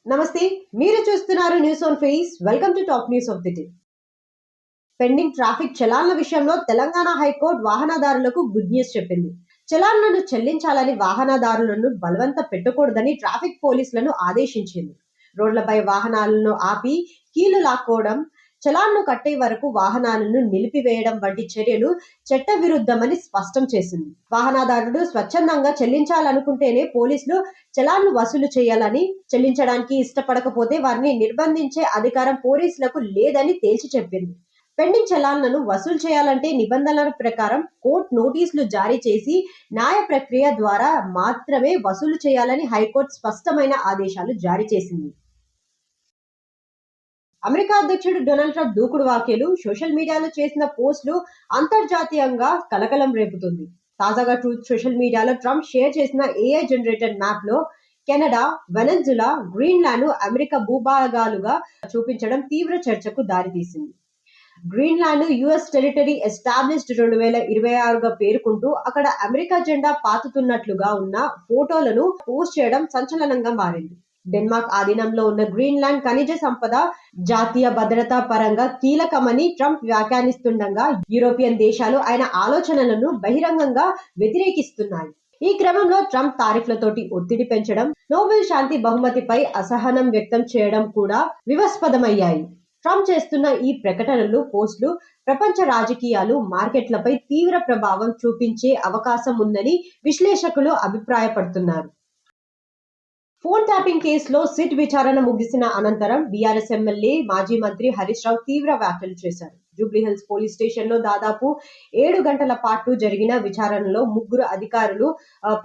నమస్తే, మీరు చూస్తున్నారు news on face. Welcome to top news of the day. Pending traffic చలాన్ల విషయంలో తెలంగాణ హైకోర్టు వాహనదారులకు గుడ్ న్యూస్ చెప్పింది. చలాన్లను చెల్లించాలని వాహనదారులను బలవంత పెట్టకూడదని ట్రాఫిక్ పోలీసులను ఆదేశించింది. రోడ్లపై వాహనాలను ఆపి కీలు లాక్కోవడం, చలాన్ను కట్టే వరకు వాహనాలను నిలిపివేయడం వంటి చర్యలు చట్టవిరుద్ధమని స్పష్టం చేసింది. వాహనదారుడు స్వచ్ఛందంగా చెల్లించాలనుకుంటేనే పోలీసులు చలాన్ను వసూలు చేయాలని, చెల్లించడానికి ఇష్టపడకపోతే వారిని నిర్బంధించే అధికారం పోలీసులకు లేదని తేల్చి చెప్పింది. పెండింగ్ చలాన్లను వసూలు చేయాలంటే నిబంధనల ప్రకారం కోర్టు నోటీసులు జారీ చేసి న్యాయ ప్రక్రియ ద్వారా మాత్రమే వసూలు చేయాలని హైకోర్టు స్పష్టమైన ఆదేశాలు జారీ చేసింది. అమెరికా అధ్యక్షుడు డొనాల్డ్ ట్రంప్ దూకుడు వ్యాఖ్యలు, సోషల్ మీడియాలో చేసిన పోస్టులు అంతర్జాతీయంగా కలకలం రేపుతుంది. తాజాగా ట్రూత్ సోషల్ మీడియాలో ట్రంప్ షేర్ చేసిన ఏఐ జనరేటెడ్ మ్యాప్ లో కెనడా, వెనెజులా, గ్రీన్లాండ్ అమెరికా భూభాగాలుగా చూపించడం తీవ్ర చర్చకు దారితీసింది. గ్రీన్లాండ్ యుఎస్ టెరిటరీ ఎస్టాబ్లిష్డ్ 2026గా పేర్కొంటూ అక్కడ అమెరికా జెండా పాతుతున్నట్లుగా ఉన్న ఫోటోలను పోస్ట్ చేయడం సంచలనంగా మారింది. డెన్మార్క్ ఆధీనంలో ఉన్న గ్రీన్లాండ్ ఖనిజ సంపద జాతీయ భద్రతా పరంగా కీలకమని ట్రంప్ వ్యాఖ్యానిస్తుండగా యూరోపియన్ దేశాలు ఆయన ఆలోచనలను బహిరంగంగా వ్యతిరేకిస్తున్నాయి. ఈ క్రమంలో ట్రంప్ తారీఫ్లతోటి ఒత్తిడి పెంచడం, నోబెల్ శాంతి బహుమతిపై అసహనం వ్యక్తం చేయడం కూడా వివాదాస్పదమయ్యాయి. ట్రంప్ చేస్తున్న ఈ ప్రకటనలు, పోస్టులు ప్రపంచ రాజకీయాలు, మార్కెట్లపై తీవ్ర ప్రభావం చూపించే అవకాశం ఉందని విశ్లేషకులు అభిప్రాయపడుతున్నారు. ఫోన్ ట్యాపింగ్ కేసులో సిట్ విచారణ ముగిసిన అనంతరం బీఆర్ఎస్ ఎమ్మెల్యే, మాజీ మంత్రి హరీష్ రావు తీవ్ర వ్యాఖ్యలు చేశారు. జూబ్లీహిల్స్ పోలీస్ స్టేషన్ లో దాదాపు 7 గంటల పాటు జరిగిన విచారణలో 3 అధికారులు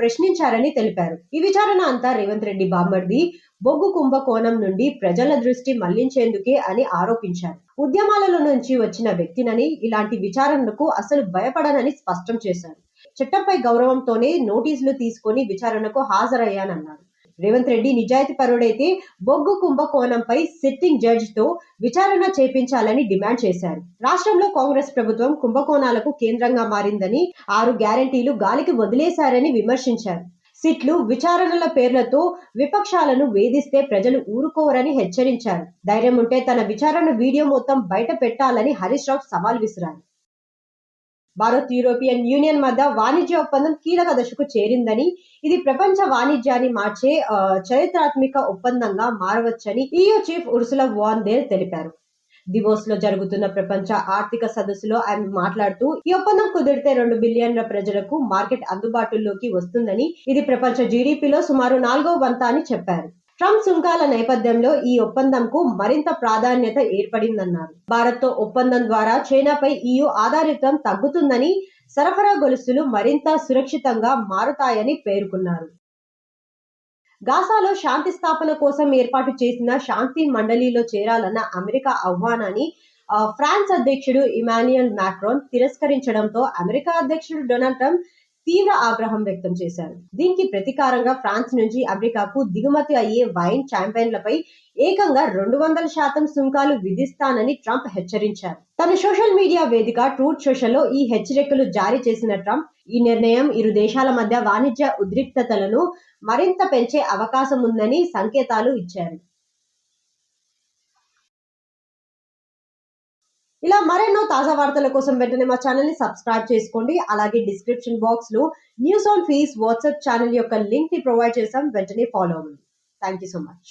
ప్రశ్నించారని తెలిపారు. ఈ విచారణ అంతా రేవంత్ రెడ్డి బామ్మర్ది బొగ్గు కుంభకోణం నుండి ప్రజల దృష్టి మళ్లించేందుకే అని ఆరోపించారు. ఉద్యమాలలో నుంచి వచ్చిన వ్యక్తినని, ఇలాంటి విచారణకు అసలు భయపడనని స్పష్టం చేశారు. చట్టంపై గౌరవంతోనే నోటీసులు తీసుకొని విచారణకు హాజరయ్యానన్నారు. రేవంత్ రెడ్డి నిజాయితీ పరుడైతే బొగ్గు కుంభకోణంపై సిట్టింగ్ జడ్జి తో విచారణ చేపించాలని డిమాండ్ చేశారు. రాష్ట్రంలో కాంగ్రెస్ ప్రభుత్వం కుంభకోణాలకు కేంద్రంగా మారిందని, 6 గ్యారంటీలు గాలికి వదిలేశారని విమర్శించారు. సిట్లు, విచారణల పేర్లతో విపక్షాలను వేధిస్తే ప్రజలు ఊరుకోరని హెచ్చరించారు. ధైర్యం ఉంటే తన విచారణ వీడియో మొత్తం బయట పెట్టాలని హరీష్ రావు సవాల్ విసిరారు. భారత్, యూరోపియన్ యూనియన్ మధ్య వాణిజ్య ఒప్పందం కీలక దశకు చేరిందని, ఇది ప్రపంచ వాణిజ్యాన్ని మార్చే చరిత్రాత్మక ఒప్పందంగా మారవచ్చని EU chief Ursula van der తెలిపారు. దివోస్ లో జరుగుతున్న ప్రపంచ ఆర్థిక సదస్సులో ఆయన మాట్లాడుతూ, ఈ ఒప్పందం కుదిరితే 2 బిలియన్ల ప్రజలకు మార్కెట్ అందుబాటులోకి వస్తుందని, ఇది ప్రపంచ జీడీపీలో సుమారు 4వ వంతు అని చెప్పారు. ట్రంప్ సుంకాల నేపథ్యంలో ఈ ఒప్పందంకు మరింత ప్రాధాన్యత ఏర్పడిందన్నారు. భారత్తో ఒప్పందం ద్వారా చైనాపై EU ఆధారితం తగ్గుతుందని, సరఫరా గొలుసులు మరింత సురక్షితంగా మారుతాయని పేర్కొన్నారు. గాజాలో శాంతి స్థాపన కోసం ఏర్పాటు చేసిన శాంతి మండలిలో చేరాలన్న అమెరికా ఆహ్వానాన్ని ఫ్రాన్స్ అధ్యక్షుడు ఇమాన్యుయల్ మాక్రాన్ తిరస్కరించడంతో అమెరికా అధ్యక్షుడు డొనాల్డ్ ట్రంప్ తీవ్ర ఆగ్రహం వ్యక్తం చేశారు. దీనికి ప్రతీకారంగా ఫ్రాన్స్ నుంచి అమెరికాకు దిగుమతి అయ్యే వైన్, చాంపెయిన్లపై ఏకంగా 200% సుంకాలు విధిస్తానని ట్రంప్ హెచ్చరించారు. తన సోషల్ మీడియా వేదిక ట్రూత్ సోషల్లో ఈ హెచ్చరికలు జారీ చేసిన ట్రంప్, ఈ నిర్ణయం ఇరు దేశాల మధ్య వాణిజ్య ఉద్రిక్తతలను మరింత పెంచే అవకాశం ఉందని సంకేతాలు ఇచ్చారు. ఇలా మరెన్నో తాజా వార్తల కోసం వెంటనే మా ఛానల్ ని సబ్స్క్రైబ్ చేసుకోండి. అలాగే డిస్క్రిప్షన్ బాక్స్ లో news on face WhatsApp channel యొక్క లింక్ ని ప్రొవైడ్ చేసాం, వెంటనే ఫాలో అవ్వండి. Thank you so much.